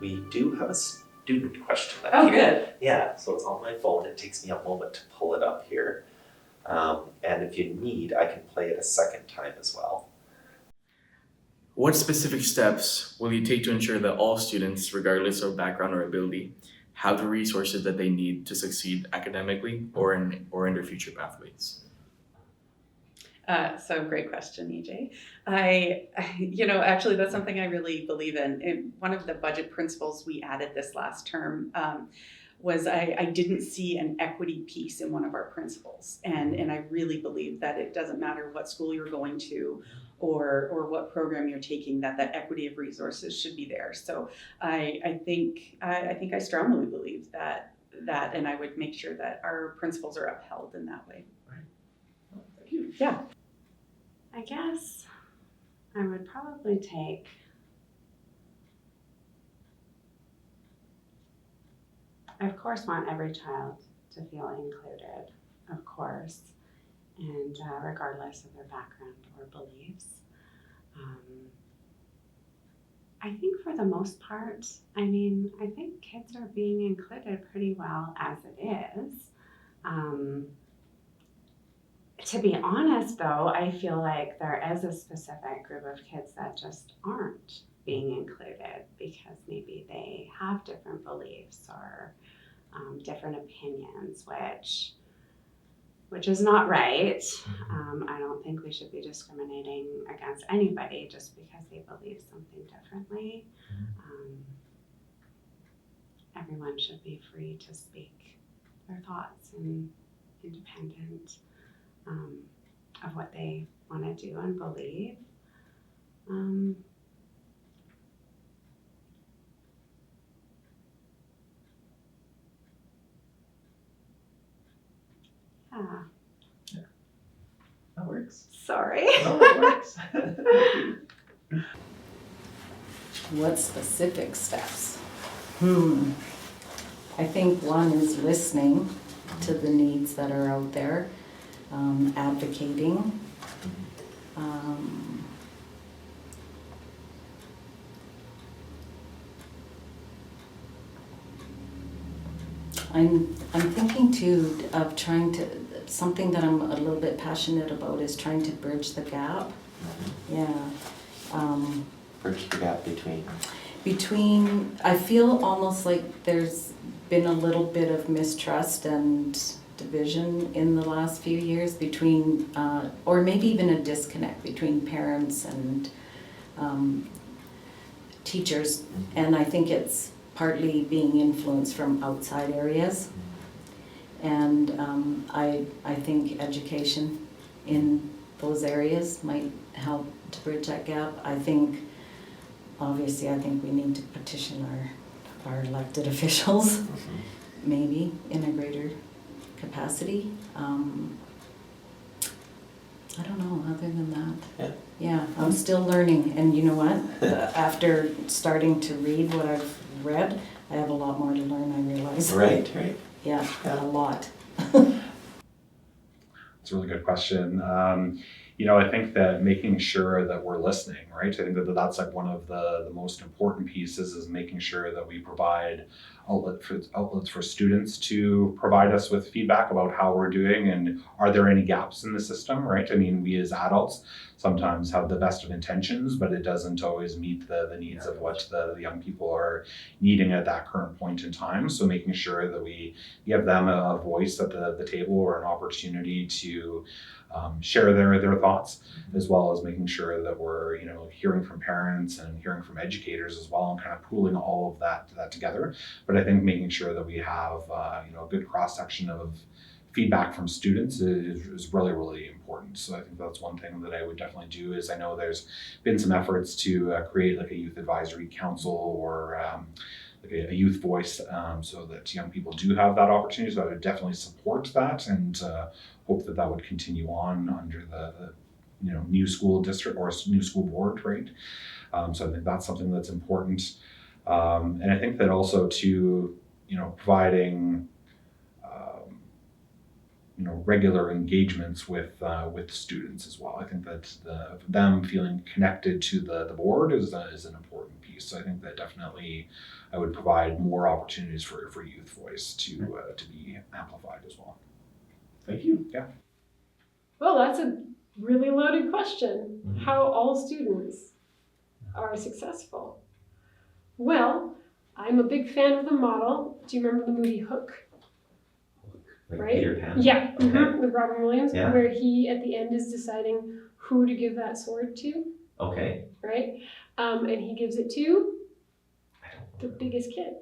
We do have a student question that Oh, came. good. Yeah, so it's on my phone. It takes me a moment to pull it up here. And if you need, I can play it a second time as well. What specific steps will you take to ensure that all students, regardless of background or ability, have the resources that they need to succeed academically or in their future pathways? So great question, EJ. Actually, that's something I really believe in. One of the budget principles we added this last term was I didn't see an equity piece in one of our principles. And I really believe that it doesn't matter what school you're going to or what program you're taking, that equity of resources should be there. So I think I strongly believe that, and I would make sure that our principles are upheld in that way. Thank you. Yeah. I guess I would probably take I of course want every child to feel included, of course, and regardless of their background or beliefs. I think for the most part, I think kids are being included pretty well as it is. To be honest, though, I feel like there is a specific group of kids that just aren't being included because maybe they have different beliefs or different opinions, which is not right. I don't think we should be discriminating against anybody just because they believe something differently. Everyone should be free to speak their thoughts and independent of what they want to do and believe. Yeah, that works. Sorry. No, it works. What specific steps? I think one is listening to the needs that are out there, advocating. I'm thinking too of trying to, something that I'm a little bit passionate about is trying to bridge the gap. Yeah. Bridge the gap Between, I feel almost like there's been a little bit of mistrust and division in the last few years between, or maybe even a disconnect between parents and teachers. And I think it's partly being influenced from outside areas. And I think education in those areas might help to bridge that gap. Obviously, I think we need to petition our elected officials, maybe in a greater capacity. I don't know, other than that. Yeah, I'm still learning, and you know what? After starting to read what I've read, I have a lot more to learn, I realize. Right. Yeah, a lot. It's a really good question. I think that making sure that we're listening, right? I think that's like one of the most important pieces is making sure that we provide outlets for students to provide us with feedback about how we're doing and are there any gaps in the system, right? We as adults sometimes have the best of intentions, but it doesn't always meet the needs of what the young people are needing at that current point in time. So making sure that we give them a voice at the table or an opportunity to share their thoughts, as well as making sure that we're hearing from parents and hearing from educators as well, and kind of pooling all of that together. But I think making sure that we have a good cross section of feedback from students is really, really important. So I think that's one thing that I would definitely do. Is I know there's been some efforts to create like a youth advisory council or like a youth voice, so that young people do have that opportunity. So I would definitely support that and hope that would continue on under the new school district or new school board, right? So I think that's something that's important. And I think that also to providing regular engagements with students as well. I think that them feeling connected to the board is an important piece. piece. So I think that definitely I would provide more opportunities for youth voice to be amplified as well. Thank you. Yeah. Well, that's a really loaded question. How all students are successful. Well, I'm a big fan of the model. Do you remember the movie Hook? Like Right? Peter Pan? Yeah, Okay. with Robin Williams, Yeah. where he at the end is deciding who to give that sword to, Okay. right? And he gives it to I don't the know. biggest kid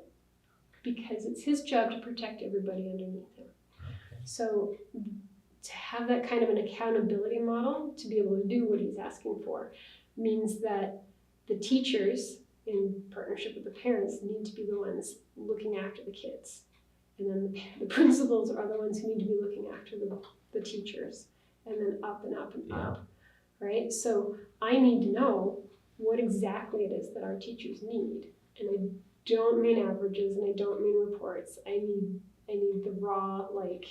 because it's his job to protect everybody underneath him. So to have that kind of an accountability model to be able to do what he's asking for means that the teachers in partnership with the parents need to be the ones looking after the kids. And then the principals are the ones who need to be looking after the teachers, and then up and up and Yeah. up, right? So I need to know what exactly it is that our teachers need. And I don't mean averages and I don't mean reports. I need the raw, like,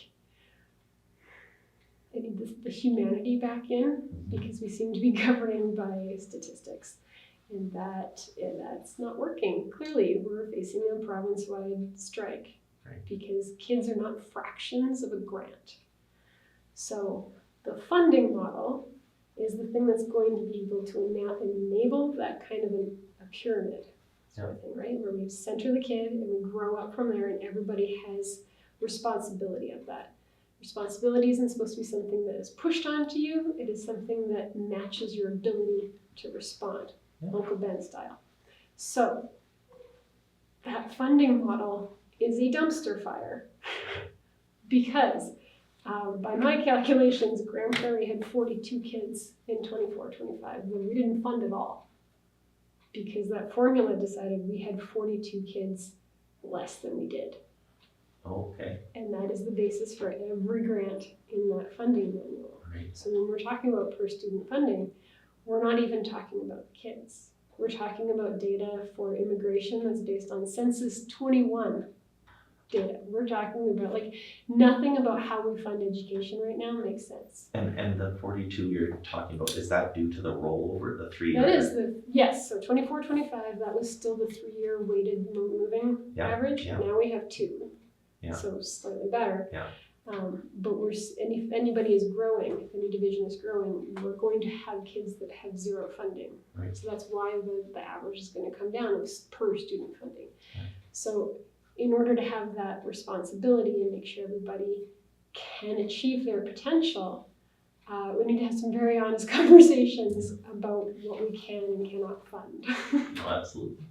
I need the humanity back in because we seem to be governing by statistics. And that's not working. Clearly, we're facing a province-wide strike. Right. Because kids are not fractions of a grant. So the funding model is the thing that's going to be able to enable that kind of a pyramid sort of thing, right? Where we center the kid and we grow up from there and everybody has responsibility of that. Responsibility isn't supposed to be something that is pushed onto you. It is something that matches your ability to respond, Uncle Ben style. So that funding model is a dumpster fire because by my calculations, Grand Prairie had 42 kids in 24-25, but we didn't fund it all because that formula decided we had 42 kids less than we did. Okay. And that is the basis for every grant in that funding manual. Right. So when we're talking about per student funding, we're not even talking about the kids. We're talking about data for immigration that's based on Census 21 data. We're talking about nothing about how we fund education right now makes sense. And the 42 you're talking about, is that due to the rollover, the 3 year? That is yes, so 24-25, that was still the 3-year weighted moving average. Yeah. Now we have 2. Yeah. So slightly better. Yeah. But and if anybody is growing, if any division is growing, we're going to have kids that have zero funding. Right. So that's why the average is going to come down per student funding. Right. So in order to have that responsibility and make sure everybody can achieve their potential, we need to have some very honest conversations about what we can and cannot fund. Oh, absolutely.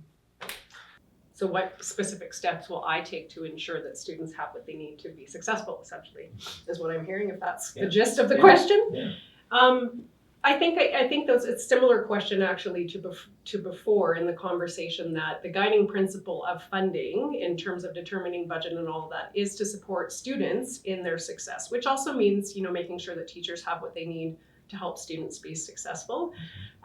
So what specific steps will I take to ensure that students have what they need to be successful, essentially, is what I'm hearing, if that's the gist of the question. Yeah. I think it's a similar question actually to before in the conversation, that the guiding principle of funding in terms of determining budget and all of that is to support students in their success, which also means, making sure that teachers have what they need to help students be successful.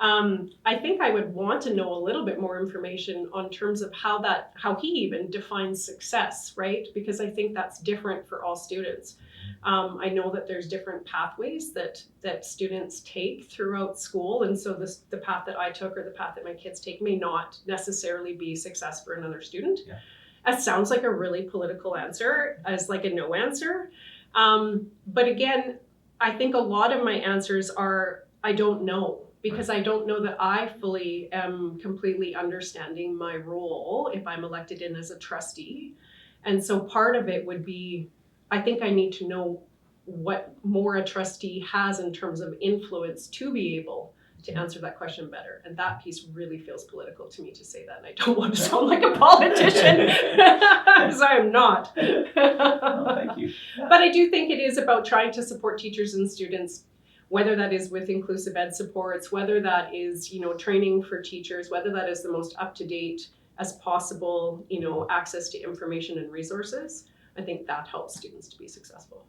I think I would want to know a little bit more information on terms of how he even defines success, right? Because I think that's different for all students. I know that there's different pathways that students take throughout school, and so the path that I took or the path that my kids take may not necessarily be success for another student. Yeah. That sounds like a really political answer, as like a no answer. But again, I think a lot of my answers are, I don't know, because I don't know that I fully am completely understanding my role if I'm elected in as a trustee. And so part of it would be, I think I need to know what more a trustee has in terms of influence to be able to answer that question better. And that piece really feels political to me to say that. And I don't want to sound like a politician, because I am not. Oh, thank you. But I do think it is about trying to support teachers and students, whether that is with inclusive ed supports, whether that is, training for teachers, whether that is the most up-to-date as possible, access to information and resources. I think that helps students to be successful.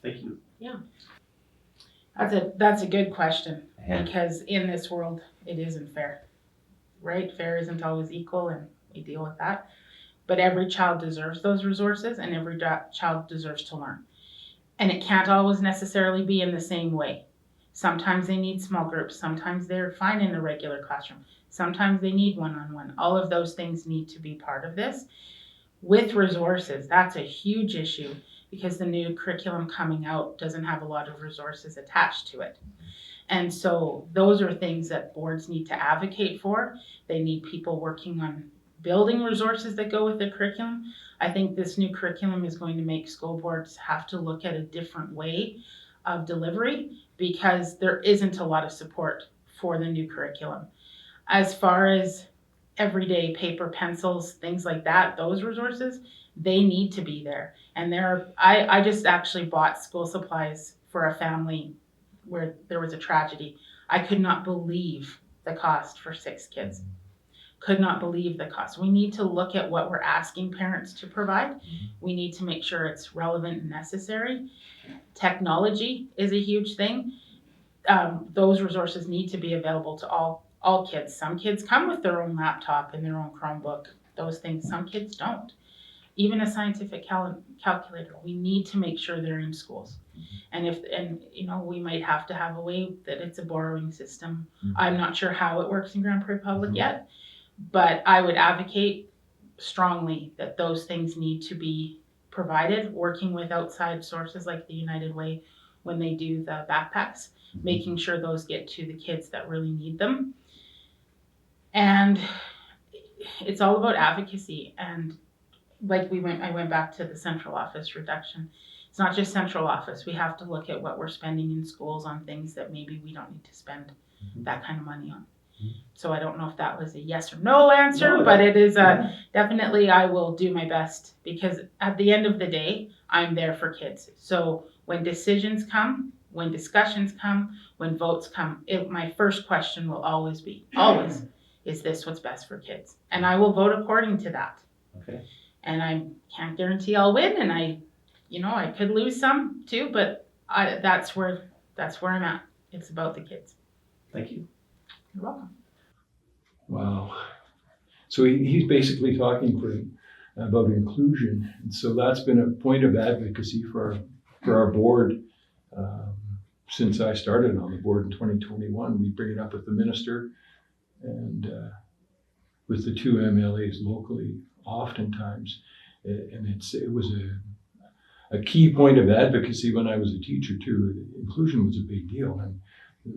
Thank you. Yeah. That's a good question, And because in this world, it isn't fair, right? Fair isn't always equal, and we deal with that. But every child deserves those resources, and every child deserves to learn. And it can't always necessarily be in the same way. Sometimes they need small groups. Sometimes they're fine in a regular classroom. Sometimes they need one-on-one. All of those things need to be part of this. With resources, that's a huge issue because the new curriculum coming out doesn't have a lot of resources attached to it. And so those are things that boards need to advocate for. They need people working on building resources that go with the curriculum. I think this new curriculum is going to make school boards have to look at a different way of delivery because there isn't a lot of support for the new curriculum. As far as everyday paper, pencils, things like that, those resources, they need to be there. And I just actually bought school supplies for a family where there was a tragedy. I could not believe the cost for 6 kids. Could not believe the cost. We need to look at what we're asking parents to provide. We need to make sure it's relevant and necessary. Technology is a huge thing. Those resources need to be available to all kids. Some kids come with their own laptop and their own Chromebook. Those things, some kids don't. Even a scientific calculator, we need to make sure they're in schools. And we might have to have a way that it's a borrowing system. I'm not sure how it works in Grand Prairie Public yet, but I would advocate strongly that those things need to be provided, working with outside sources like the United Way when they do the backpacks, making sure those get to the kids that really need them. And it's all about advocacy. And like I went back to the central office reduction. It's not just central office. We have to look at what we're spending in schools on things that maybe we don't need to spend that kind of money on. So I don't know if that was a yes or no answer, but it is definitely I will do my best because at the end of the day, I'm there for kids. So when decisions come, when discussions come, when votes come, my first question will always be, is this what's best for kids? And I will vote according to that. Okay. And I can't guarantee I'll win, and I could lose some too, but that's where I'm at. It's about the kids. Thank you. You're welcome. Wow. So he's basically talking about inclusion, and so that's been a point of advocacy for our board since I started on the board in 2021. We bring it up with the minister and with the 2 MLAs locally, oftentimes, and it was a key point of advocacy when I was a teacher too. Inclusion was a big deal, and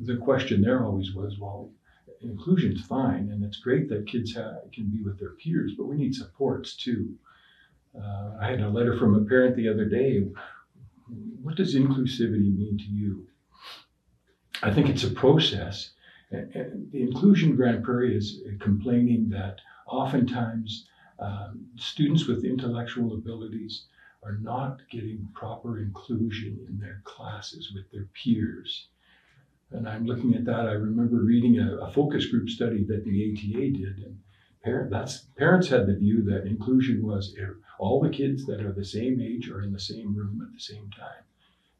the question there always was, well, inclusion's fine, and it's great that kids can be with their peers, but we need supports too. I had a letter from a parent the other day. What does inclusivity mean to you? I think it's a process. And the Inclusion Grand Prairie is complaining that oftentimes students with intellectual abilities are not getting proper inclusion in their classes with their peers. And I'm looking at that. I remember reading a focus group study that the ATA did, and parents had the view that inclusion was all the kids that are the same age are in the same room at the same time.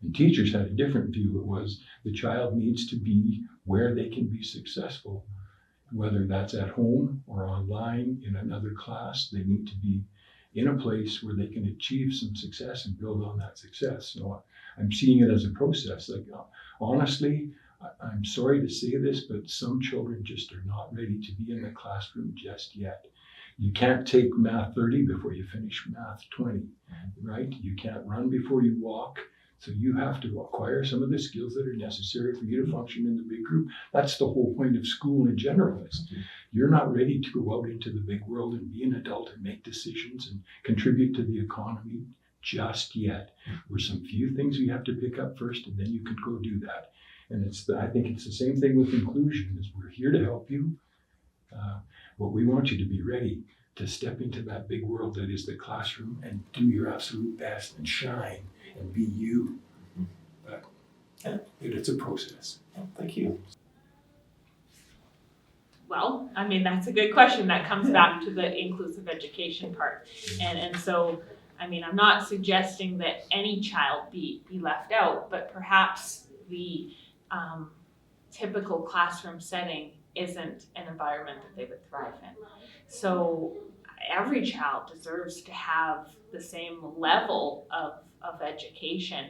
And teachers had a different view. It was the child needs to be where they can be successful, whether that's at home or online in another class. They need to be in a place where they can achieve some success and build on that success. So I'm seeing it as a process. Like, honestly, I'm sorry to say this, but some children just are not ready to be in the classroom just yet. You can't take math 30 before you finish math 20, right? You can't run before you walk. So you have to acquire some of the skills that are necessary for you to function in the big group. That's the whole point of school in general. You're not ready to go out into the big world and be an adult and make decisions and contribute to the economy just yet. There's some few things you have to pick up first, and then you can go do that. And I think it's the same thing with inclusion. Is we're here to help you, but we want you to be ready to step into that big world that is the classroom and do your absolute best and shine and be you. But it's a process. Thank you. Well, I mean, that's a good question. That comes back to the inclusive education part. And so, I mean, I'm not suggesting that any child be left out, but perhaps the typical classroom setting isn't an environment that they would thrive in. So every child deserves to have the same level of education,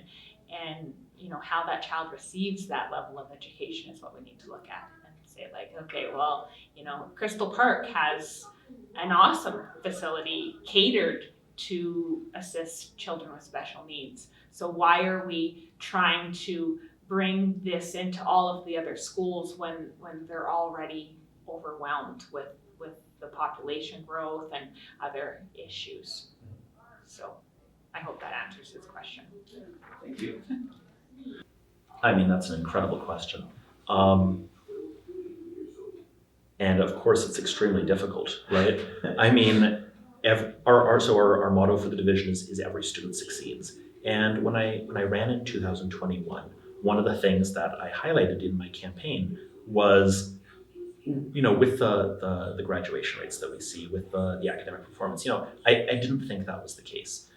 and how that child receives that level of education is what we need to look at. And say like, okay, well, Crystal Park has an awesome facility catered to assist children with special needs. So why are we trying to bring this into all of the other schools when they're already overwhelmed with the population growth and other issues? So I hope that answers his question. Thank you. I mean, that's an incredible question. And of course, it's extremely difficult, right? I mean, our motto for the division is every student succeeds. And when I ran in 2021, one of the things that I highlighted in my campaign was, with the graduation rates that we see, with the academic performance, I didn't think that was the case.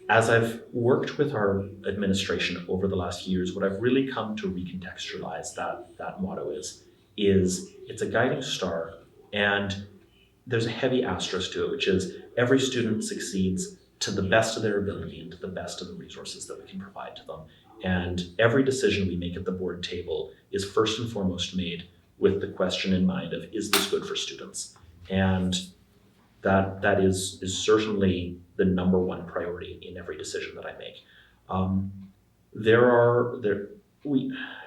As I've worked with our administration over the last years, what I've really come to recontextualize that motto is it's a guiding star, and there's a heavy asterisk to it, which is every student succeeds to the best of their ability and to the best of the resources that we can provide to them. And every decision we make at the board table is first and foremost made with the question in mind of, is this good for students? And that is certainly the number one priority in every decision that I make.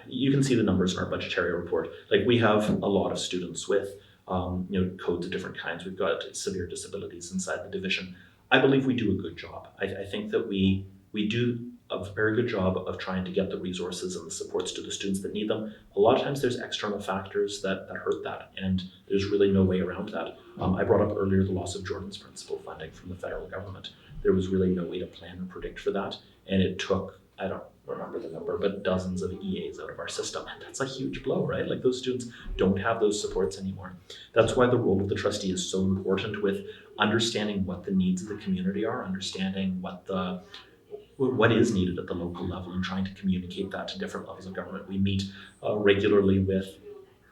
You can see the numbers in our budgetary report. Like, we have a lot of students with codes of different kinds. We've got severe disabilities inside the division. I believe we do a good job. I think that we do a very good job of trying to get the resources and the supports to the students that need them. A lot of times there's external factors that hurt that, and there's really no way around that. I brought up earlier the loss of Jordan's principal funding from the federal government. There was really no way to plan or predict for that, and it took, I don't remember the number, but dozens of EAs out of our system, and that's a huge blow, right? Like, those students don't have those supports anymore. That's why the role of the trustee is so important, with understanding what the needs of the community are, understanding what is needed at the local level, and trying to communicate that to different levels of government. We meet regularly with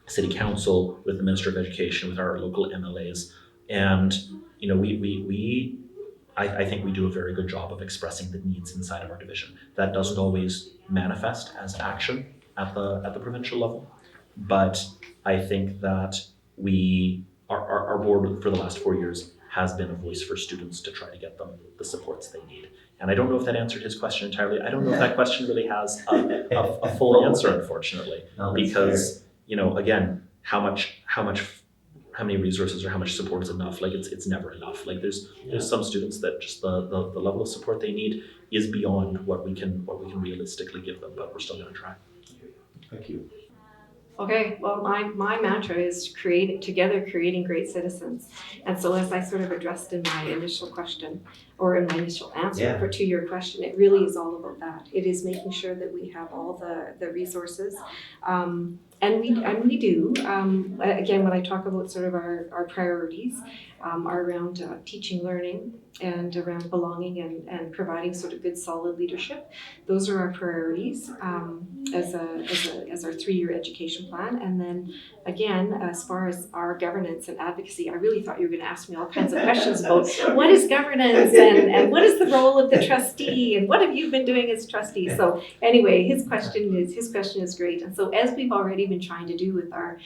City Council, with the Minister of Education, with our local MLAs, and I think we do a very good job of expressing the needs inside of our division. That doesn't always manifest as action at the provincial level, but I think that our board for the last 4 years has been a voice for students to try to get them the supports they need. And I don't know if that answered his question entirely. I don't know if that question really has a full answer, unfortunately, because again, how many resources or how much support is enough? Like, it's never enough. Like, there's some students that just the level of support they need is beyond what we can realistically give them, but we're still going to try. Thank you. Okay, well, my mantra is creating great citizens. And so, as I sort of addressed in my initial question, or in my initial answer to your question, it really is all about that. It is making sure that we have all the resources. And we do. Again, when I talk about sort of our priorities, are around teaching, learning, and around belonging and providing sort of good, solid leadership. Those are our priorities as our 3-year education plan. And then again, as far as our governance and advocacy, I really thought you were going to ask me all kinds of questions about what is governance and what is the role of the trustee and what have you been doing as trustee. So anyway, his question is great. And so, as we've already been trying to do with our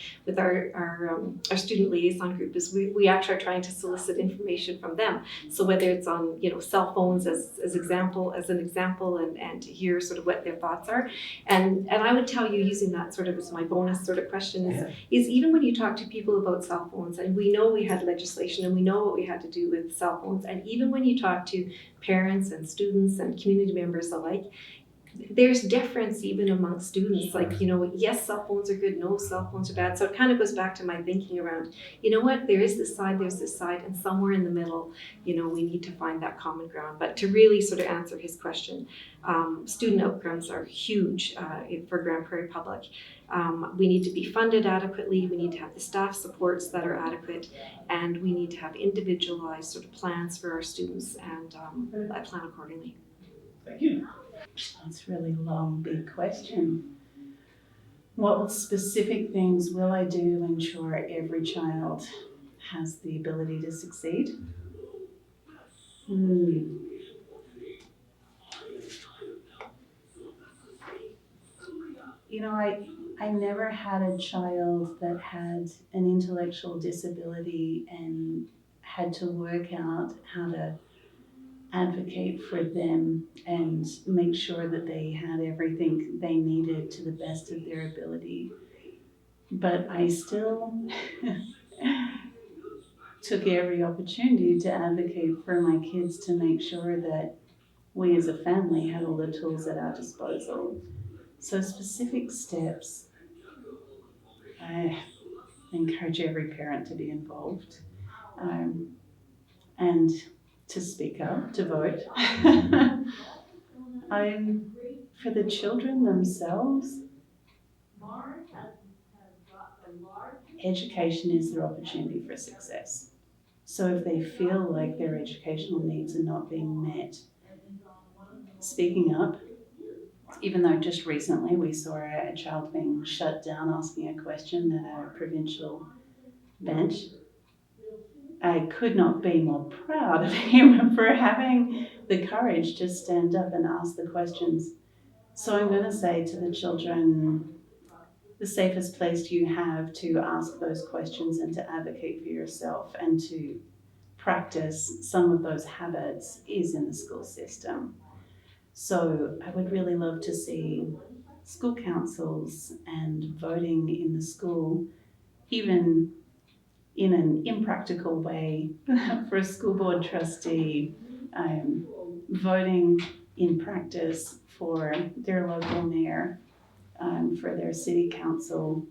student liaison group, is we actually are trying to solicit information from them. So whether it's on cell phones as an example, and to hear sort of what their thoughts are, and I would tell you, using that sort of as my bonus sort of question is even when you talk to people about cell phones, and we know we had legislation and we know what we had to do with cell phones, and even when you talk to parents and students and community members alike, there's difference even among students. Like, yes, cell phones are good, no, cell phones are bad. So it kind of goes back to my thinking around, what, there is this side, there's this side, and somewhere in the middle, we need to find that common ground. But to really sort of answer his question, student outcomes are huge for Grand Prairie Public. We need to be funded adequately, we need to have the staff supports that are adequate, and we need to have individualized sort of plans for our students, and I plan accordingly. Thank you. That's a really long, big question. What specific things will I do to ensure every child has the ability to succeed? I never had a child that had an intellectual disability and had to work out how to advocate for them and make sure that they had everything they needed to the best of their ability. But I still took every opportunity to advocate for my kids to make sure that we as a family had all the tools at our disposal. So specific steps, I encourage every parent to be involved, and to speak up, to vote. For the children themselves, education is their opportunity for success. So if they feel like their educational needs are not being met, speaking up, even though just recently we saw a child being shut down asking a question at a provincial bench, I could not be more proud of him for having the courage to stand up and ask the questions. So I'm going to say to the children, the safest place you have to ask those questions and to advocate for yourself and to practice some of those habits is in the school system. So I would really love to see school councils and voting in the school, even in an impractical way for a school board trustee, voting in practice for their local mayor, for their city council.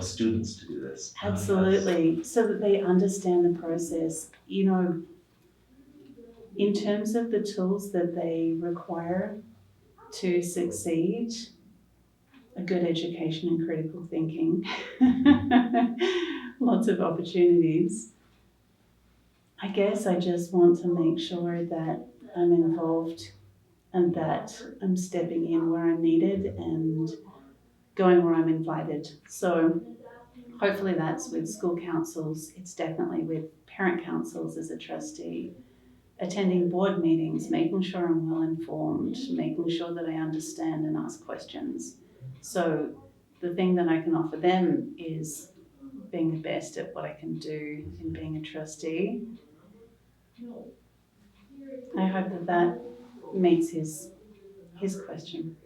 Students to do this. Absolutely, so that they understand the process. In terms of the tools that they require to succeed, a good education and critical thinking, lots of opportunities. I guess I just want to make sure that I'm involved and that I'm stepping in where I'm needed and going where I'm invited. So hopefully that's with school councils. It's definitely with parent councils as a trustee, attending board meetings, making sure I'm well informed, making sure that I understand and ask questions. So the thing that I can offer them is being the best at what I can do in being a trustee. I hope that meets his question.